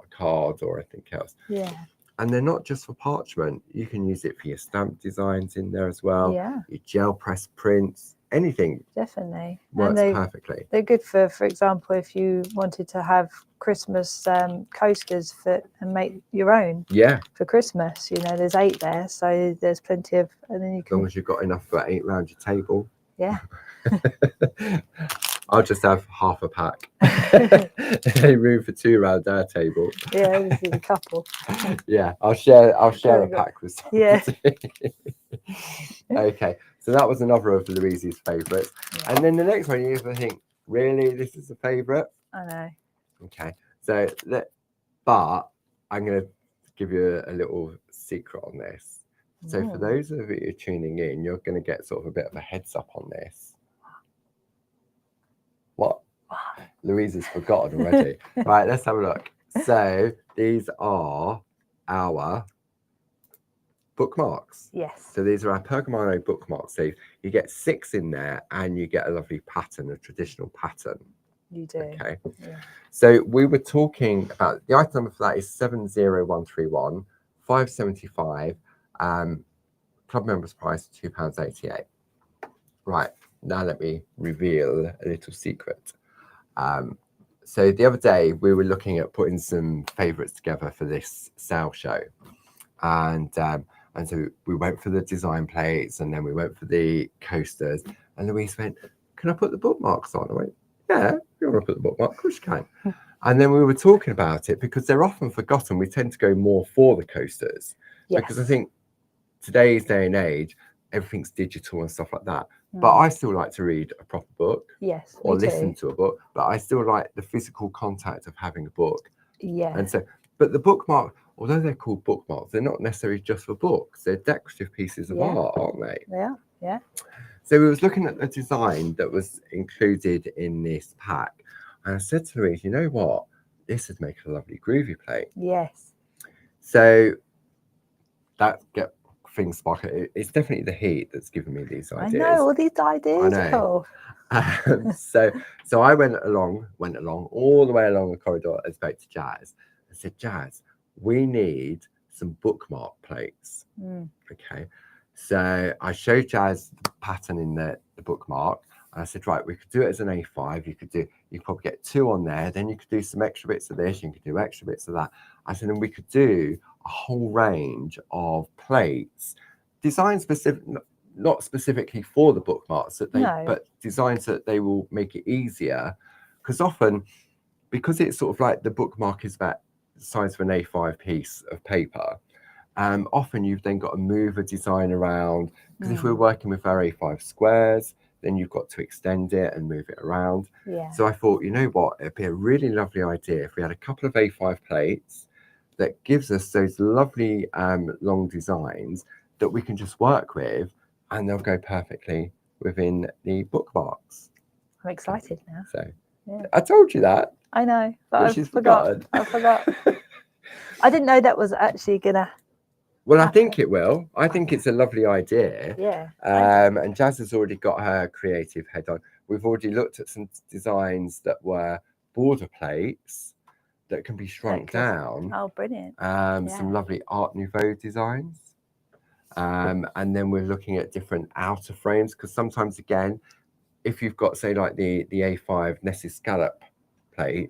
card or anything else. Yeah. And they're not just for parchment. You can use it for your stamp designs in there as well. Yeah. Your gel press prints, anything. Definitely. Works perfectly. They're good for example, if you wanted to have Christmas coasters and make your own. Yeah. For Christmas, there's 8 there, so there's plenty of, and then you can. As long as you've got enough for 8 around your table. Yeah. I'll just have half a pack. Any room for 2 around our table. Yeah, this is a couple. Yeah, I'll share a pack with somebody. Yeah. Okay, so that was another of Louise's favourites. Yeah. And then the next one, you think, really, this is a favourite? I know. Okay, so but I'm going to give you a little secret on this. So for those of you tuning in, you're going to get sort of a bit of a heads up on this. What? Louise has forgotten already. Right, let's have a look. So these are our bookmarks. Yes. So these are our Pergamano bookmarks. So you get 6 in there and you get a lovely pattern, a traditional pattern. You do. Okay. Yeah. So we were talking about the item number for that is 70131, £5.75. Club members price £2.88. Right. Now let me reveal a little secret. So the other day we were looking at putting some favourites together for this sale show, and so we went for the design plates, and then we went for the coasters, and Louise went, "Can I put the bookmarks on?" I went, "Yeah, if you want to put the bookmark, of course you can." And then we were talking about it because they're often forgotten. We tend to go more for the coasters because I think today's day and age, everything's digital and stuff like that. But I still like to read a proper book, or listen to a book. But I still like the physical contact of having a book. Yeah. And so, but the bookmark, although they're called bookmarks, they're not necessarily just for books. They're decorative pieces of art, aren't they? Yeah. Yeah. So we was looking at the design that was included in this pack, and I said to Louise, "You know what? This would make a lovely groovy plate." Yes. So that get things sparking. It's definitely the heat that's given me these ideas. I know all these ideas. I know. So I went along all the way along the corridor and spoke to Jazz. I said, "Jazz, we need some bookmark plates." Okay. So I showed Jazz the pattern in the bookmark. And I said, right, we could do it as an A5. You could probably get 2 on there. Then you could do some extra bits of this. You could do extra bits of that. I said, and we could do a whole range of plates, designed specific, not specifically for the bookmarks, but designed so that they will make it easier. Because often, because it's sort of like the bookmark is about the size of an A5 piece of paper, often you've then got to move a design around. Because if we're working with our A5 squares, then you've got to extend it and move it around. Yeah. So I thought, you know what, it'd be a really lovely idea if we had a couple of A5 plates that gives us those lovely long designs that we can just work with, and they'll go perfectly within the bookmarks. I'm excited now. So Yeah. I told you that. I know, but But I she's forgot. forgotten. I forgot. I didn't know that was actually gonna. Well, I happen. think it will. I think it's a lovely idea. Yeah. And Jazz has already got her creative head on. We've already looked at some designs that were border plates that can be shrunk down. Oh, brilliant. Some lovely Art Nouveau designs. And then we're looking at different outer frames, because sometimes, again, if you've got, say, like the A5 Nessie scallop plate,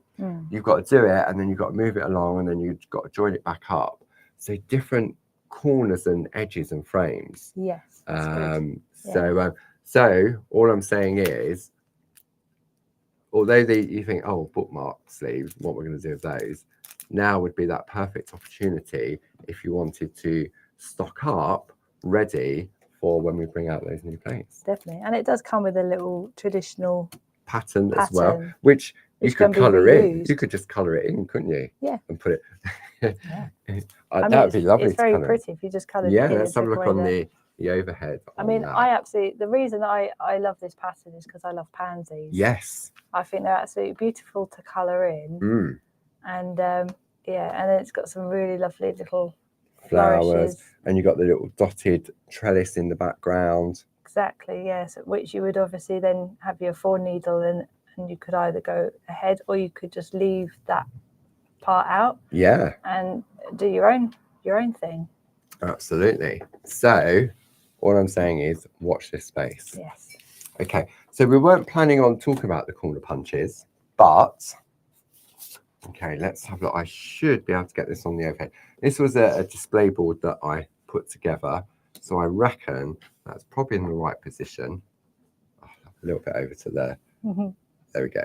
you've got to do it, and then you've got to move it along, and then you've got to join it back up. So different corners and edges and frames. Yes. That's good. So all I'm saying is, although you think, oh, bookmark sleeves, what we're going to do with those, now would be that perfect opportunity if you wanted to stock up ready for when we bring out those new plates. Definitely. And it does come with a little traditional pattern as well, which you could colour in. You could just colour it in, couldn't you? Yeah. And put it. That would be lovely. It's very pretty if you just colour it in. Yeah, let's have a look on the overhead. I mean, I absolutely, the reason I love this pattern is because I love pansies. Yes. I think they're absolutely beautiful to colour in. And yeah, and then it's got some really lovely little flowers. And you've got the little dotted trellis in the background. Exactly, yes, which you would obviously then have your 4 needle and you could either go ahead or you could just leave that part out. Yeah. And do your own thing. Absolutely. So all I'm saying is watch this space. Yes. Okay, so we weren't planning on talking about the corner punches, but okay, let's have a look. I should be able to get this on the overhead. This was a display board that I put together, so I reckon that's probably in the right position. Oh, a little bit over to there. There we go.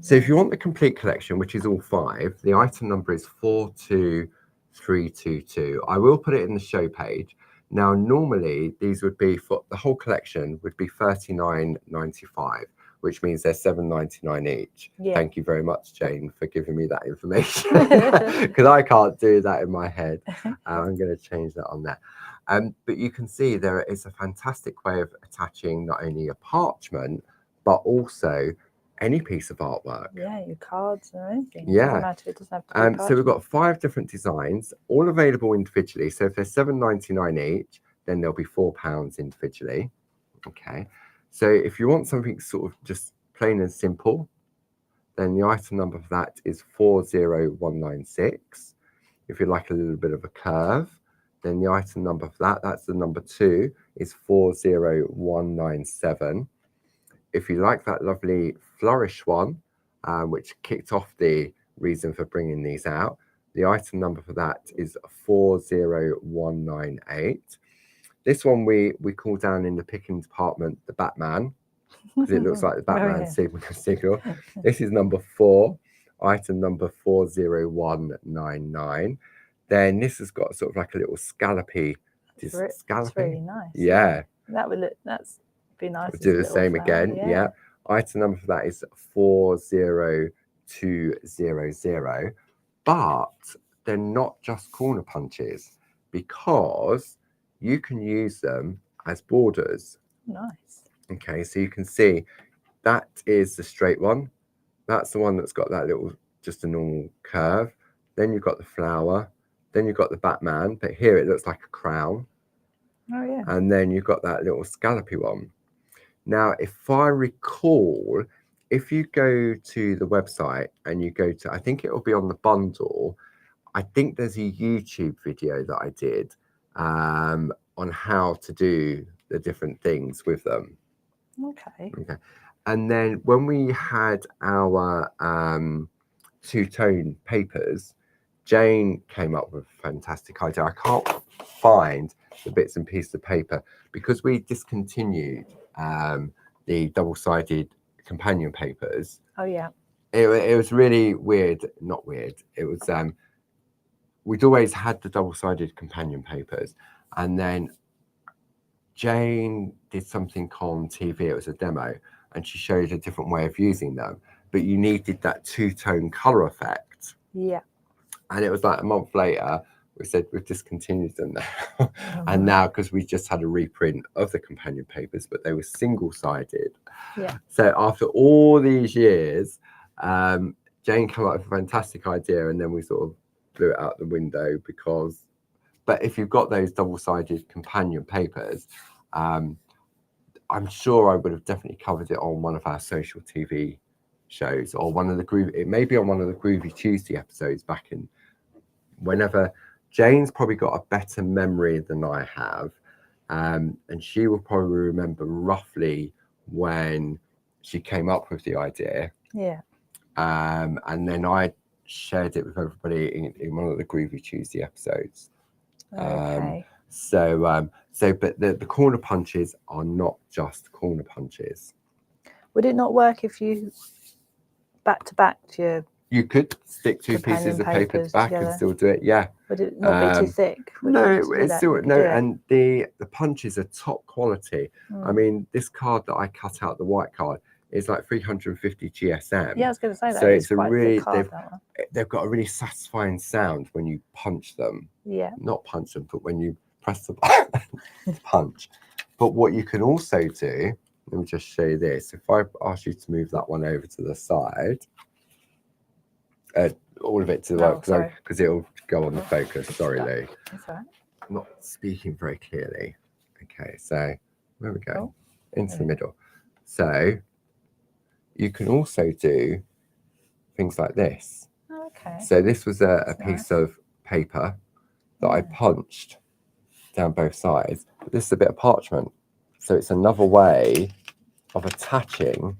So if you want the complete collection, which is all 5, the item number is 42322. I will put it in the show page. Now, normally these would be, for the whole collection would be $39.95, which means they're $7.99 each. Yeah. Thank you very much, Jane, for giving me that information, because I can't do that in my head. I'm going to change that on there. But you can see there is a fantastic way of attaching not only a parchment, but also any piece of artwork. Yeah, your cards or anything. Yeah. It doesn't matter, it doesn't have to be so we've got 5 different designs, all available individually. So if they're $7.99 each, then they'll be £4 individually. Okay. So if you want something sort of just plain and simple, then the item number for that is 40196. If you like a little bit of a curve, then the item number for that, that's the number 2, is 40197. If you like that lovely flourish one, which kicked off the reason for bringing these out, the item number for that is 40198. This one we call down in the picking department the Batman, because it looks like the Batman signal. This is number 4, item number 40199. Then this has got sort of like a little scallopy. It's really nice. Yeah. That would look, that's be nice. We'll do the same again. Yeah. Item number for that is 40200. But they're not just corner punches, because you can use them as borders. Nice. Okay, so you can see that is the straight one. That's the one that's got that little, just a normal curve. Then you've got the flower. Then you've got the Batman, but here it looks like a crown. Oh, yeah. And then you've got that little scallopy one. Now, if I recall, if you go to the website and you go to, I think it will be on the bundle, I think there's a YouTube video that I did on how to do the different things with them. Okay. And then when we had our 2-tone papers, Jane came up with a fantastic idea. I can't find the bits and pieces of paper because we discontinued the double-sided companion papers. Oh, yeah. It was really weird. Not weird. It was, we'd always had the double-sided companion papers. And then Jane did something on TV, it was a demo, and she showed a different way of using them, but you needed that two-tone color effect. Yeah. And it was like a month later, we said we've discontinued them now. Oh, And now, because we just had a reprint of the companion papers, but they were single-sided. Yeah. So after all these years, Jane came up with a fantastic idea, and then we sort of blew it out the window because. But if you've got those double-sided companion papers, I'm sure I would have definitely covered it on one of our social TV shows, or one of the it may be on one of the Groovy Tuesday episodes back in whenever. Jane's probably got a better memory than I have, and she will probably remember roughly when she came up with the idea. Yeah. And then I shared it with everybody in one of the Groovy Tuesday episodes. Okay. But the corner punches are not just corner punches. Would it not work if you back to back your? You could stick two Companion pieces of paper papers back together. and still do it. Yeah. Would it not be too thick? Would you No, need to do it's that? still You could no, do it. and the punches are top quality. I Mm. mean, this card that I cut out, the white card, is like 350 GSM. Yeah, I was going to say that. So It's it's a quite really thick card, that one. they've got a really satisfying sound when you punch them. Yeah. Not punch them, but when you press the button to punch. But what you can also do, let me just show you this. If I ask you to move that one over to the side, all of it to the right, because it'll go on the focus. Sorry, Lou. That's all right. I'm not speaking very clearly. Okay, so there we go. Oh, into the yeah. middle. So you can also do things like this. Oh, okay. So this was a That's piece nice. of paper that I Yeah. punched down both sides. But this is a bit of parchment. So it's another way of attaching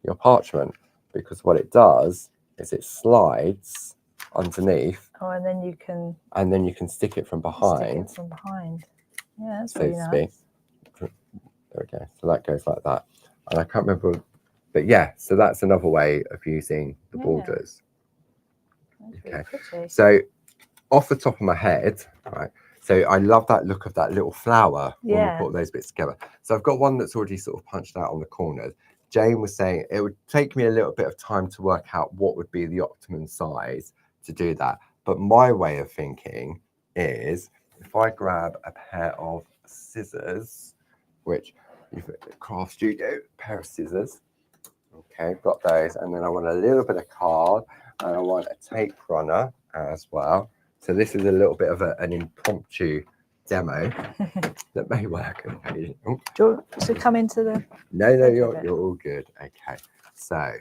your parchment, because what it does is it slides underneath, Oh, and then you can stick it from stick behind, it from behind. Yeah, that's so really to nice. speak. There we go. So that goes like that. And I can't remember, but yeah, so that's another way of using the Yeah. borders. That's really pretty. So off the top of my head, right, so I love that look of that little flower when Yeah. we put those bits together. So I've got one that's already sort of punched out on the corners. Jane was saying it would take me a little bit of time to work out what would be the optimum size to do that. But my way of thinking is if I grab a pair of scissors, which you've got a Craft Studio pair of scissors. Okay, got those. And then I want a little bit of card, and I want a tape runner as well. So this is a little bit of an impromptu demo that may work. Okay. Oh, Do you want to come into the? no, Okay, you're good. all good. Okay, so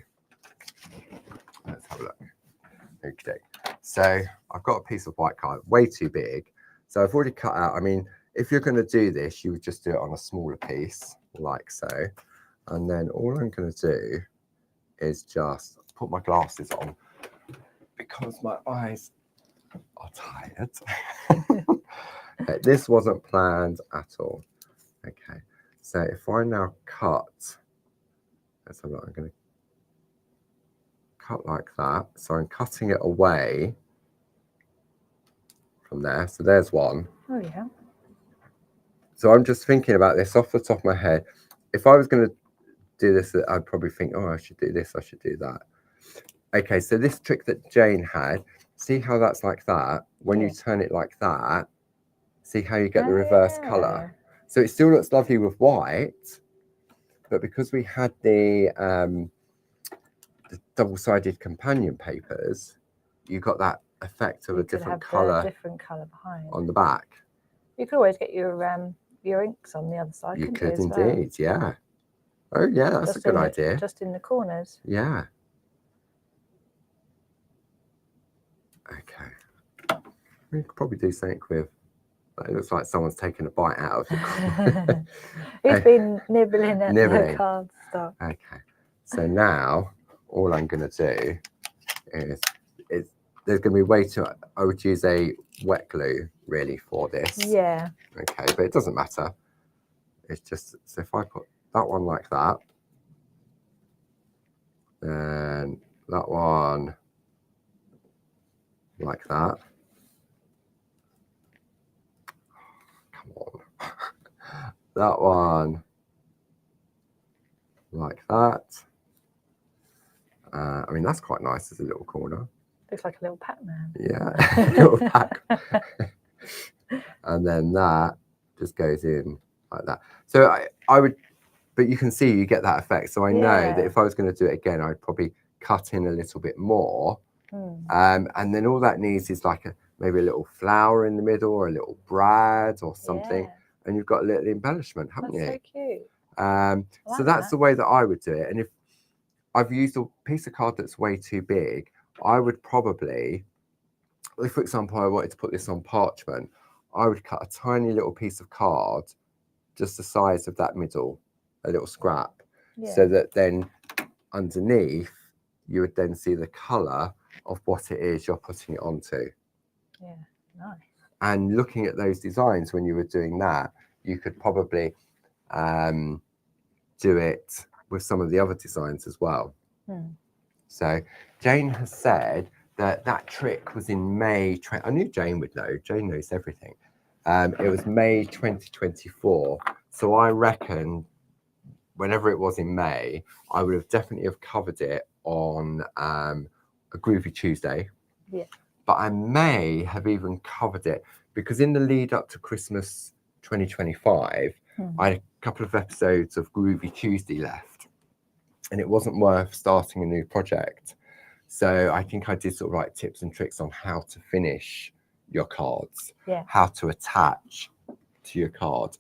let's have a look. Okay, so I've got a piece of white card, way too big. So I've already cut out. I mean, if you're going to do this, you would just do it on a smaller piece, like so. And then all I'm going to do is just put my glasses on because my eyes are tired. Okay, this wasn't planned at all. Okay, so if I now cut, let's have a look. I'm going to cut like that. So I'm cutting it away from there. So there's one. Oh yeah. So I'm just thinking about this off the top of my head. If I was going to do this, I'd probably think, oh, I should do this, I should do that. Okay, so this trick that Jane had, see how that's like that? When you turn it like that, see how you get the reverse colour? So it still looks lovely with white, but because we had the double-sided companion papers, you got that effect of a different colour behind on the back. You could always get your inks on the other side. You could as well? indeed, yeah. Oh yeah, that's a good idea. Just in the corners. Yeah. Okay. We could probably do something with. It looks like someone's taken a bite out of it. Who's been nibbling at the card stuff? Okay. So now all I'm going to do is there's going to be way too. I would use a wet glue really for this. Yeah. Okay, but it doesn't matter. It's just, so if I put that one like that, then that one like that. Come on. that one like that. I mean, that's quite nice as a little corner. Looks like a little Pac-Man. Yeah, little pack. And then that just goes in like that. So I would, but you can see you get that effect. So I know that if I was going to do it again, I'd probably cut in a little bit more. And then all that needs is like maybe a little flower in the middle or a little brad or something. And you've got a little embellishment, haven't you? That's so cute. So that's the way that I would do it. And if I've used a piece of card that's way too big, I would probably, if for example, I wanted to put this on parchment, I would cut a tiny little piece of card, just the size of that middle, a little scrap, so that then underneath, you would then see the colour of what it is you're putting it onto. Yeah, nice. And looking at those designs when you were doing that, you could probably do it with some of the other designs as well. So Jane has said that trick was in May. I knew Jane would know. Jane knows everything. It was May 2024. So I reckon whenever it was in May, I would have definitely have covered it on a Groovy Tuesday. Yeah. But I may have even covered it because in the lead up to Christmas 2025, I had a couple of episodes of Groovy Tuesday left, and it wasn't worth starting a new project. So I think I did sort of like tips and tricks on how to finish your cards, how to attach to your card.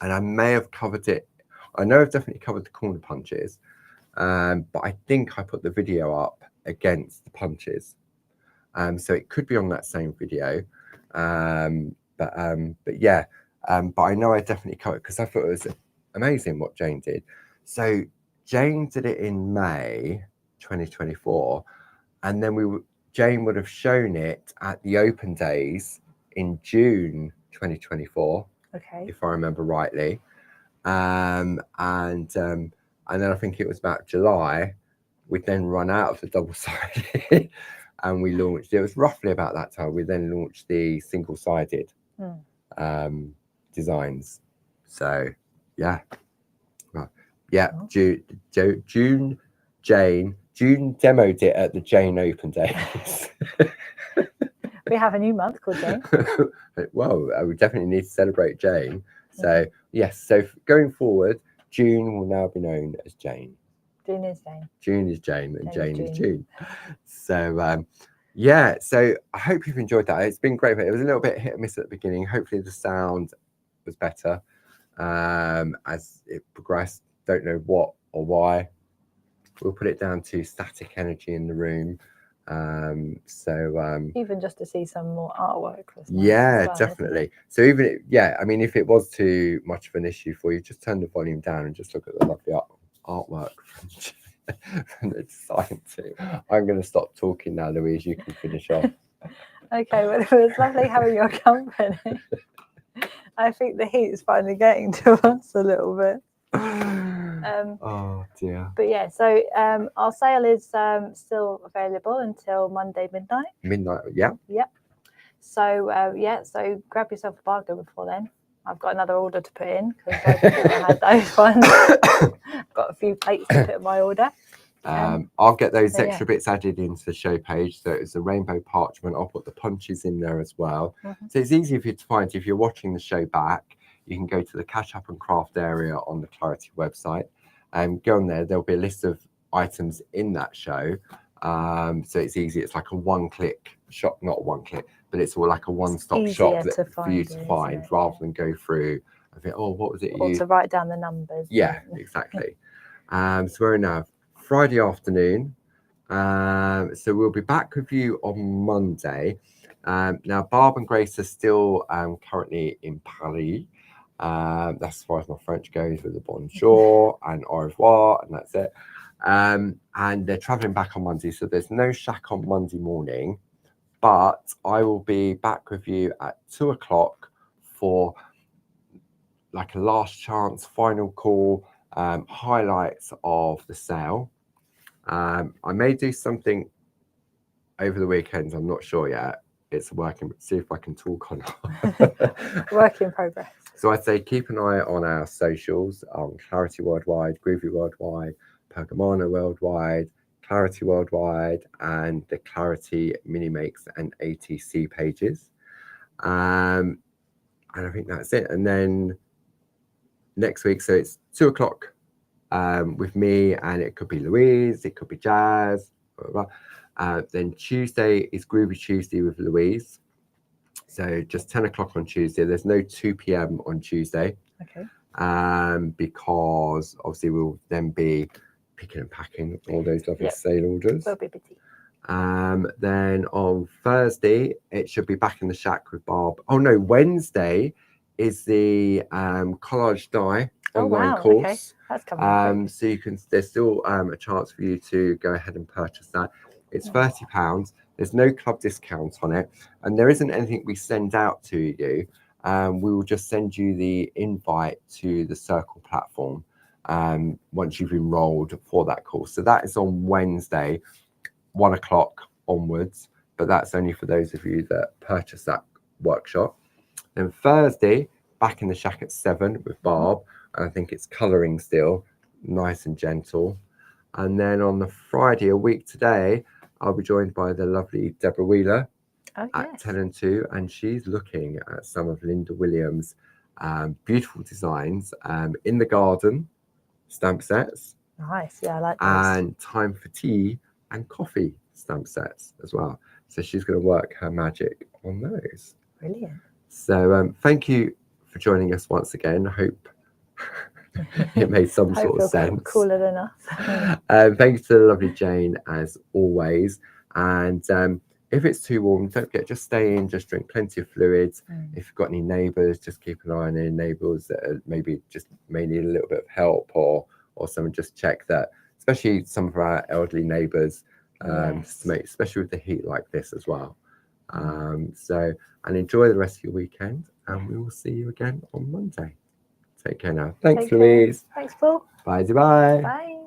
And I may have covered it. I know I've definitely covered the corner punches, but I think I put the video up against the punches. So it could be on that same video. But yeah, but I know I definitely covered because I thought it was amazing what Jane did. So Jane did it in May 2024, and then Jane would have shown it at the open days in June 2024, if I remember rightly. And then I think it was about July, we'd then run out of the double-sided and we launched, it was roughly about that time, we then launched the single-sided designs. So yeah. Well, yeah, June demoed it at the Jane Open Days. We have a new month called Jane. Well, we definitely need to celebrate Jane. So yes, so going forward, June will now be known as Jane. June is Jane. June is Jane, and Jane is June. So yeah, so I hope you've enjoyed that. It's been great. It was a little bit hit and miss at the beginning. Hopefully the sound was better as it progressed. Don't know what or why. We'll put it down to static energy in the room. Even just to see some more artwork. Yeah, definitely. So even I mean, if it was too much of an issue for you, just turn the volume down and just look at the lovely artwork from the design team. I'm going to stop talking now, Louise. You can finish off. Okay, well, it was lovely having your company. I think the heat is finally getting to us a little bit. Oh dear. But yeah, so our sale is still available until Monday midnight. Yeah. So so grab yourself a bargain before then. I've got another order to put in because I had those ones. I've got a few plates to put in my order. I'll get those extra bits added into the show page. So it's a rainbow parchment. I'll put the punches in there as well. So it's easy for you to find. If you're watching the show back, you can go to the Catch Up and Craft area on the Clarity website and go on there. There'll be a list of items in that show. So it's easy. It's like a one-click shop, not one click, but it's all like a one-stop shop for you to find rather than go through and think, oh, what was it? Or to write down the numbers. Yeah, exactly. So we're now Friday afternoon. So we'll be back with you on Monday. Now, Barb and Grace are still currently in Paris. That's as far as my French goes with the bonjour and au revoir, and that's it. And they're traveling back on Monday, so there's no shack on Monday morning, but I will be back with you at 2 o'clock for like a last chance final call, highlights of the sale. I may do something over the weekend. I'm not sure yet. It's working. See if I can talk on. Work in progress. So I'd say keep an eye on our socials on Clarity Worldwide, Groovy Worldwide, Pergamano Worldwide, Clarity Worldwide, and the Clarity Mini Makes and ATC pages. And I think that's it. And then next week, so it's 2 o'clock with me, and it could be Louise, it could be Jazz, blah, blah, blah. Then Tuesday is Groovy Tuesday with Louise. So just 10 o'clock on Tuesday. There's no 2 p.m. on Tuesday. Okay. Because obviously we'll then be picking and packing all those lovely sale orders. We'll be busy. Then on Thursday, it should be Back in the Shack with Barb. Oh no, Wednesday is the collage die online course. Okay. That's coming up. So you can, there's still a chance for you to go ahead and purchase that. It's £30. There's no club discount on it, and there isn't anything we send out to you. We will just send you the invite to the Circle platform once you've enrolled for that course. So that is on Wednesday, 1 o'clock onwards, but that's only for those of you that purchase that workshop. Then Thursday, Back in the Shack at 7 with Barb. And I think it's colouring still, nice and gentle. And then on the Friday, a week today, I'll be joined by the lovely Deborah Wheeler at 10 and 2, and she's looking at some of Linda Williams' beautiful designs in the garden stamp sets. Nice, yeah, I like those. And Time for Tea and Coffee stamp sets as well. So she's going to work her magic on those. Brilliant. So thank you for joining us once again. I hope it made some sort of sense. Cooler than us. Thanks to the lovely Jane as always. And if it's too warm, don't forget, just stay in, just drink plenty of fluids. If you've got any neighbours, just keep an eye on any neighbours that are maybe just may need a little bit of help, or someone just check that, especially some of our elderly neighbours, just to make, especially with the heat like this as well. So, and enjoy the rest of your weekend, and we will see you again on Monday. Take care now. Thanks, Louise. Thanks, Paul. Bye. Bye. Bye.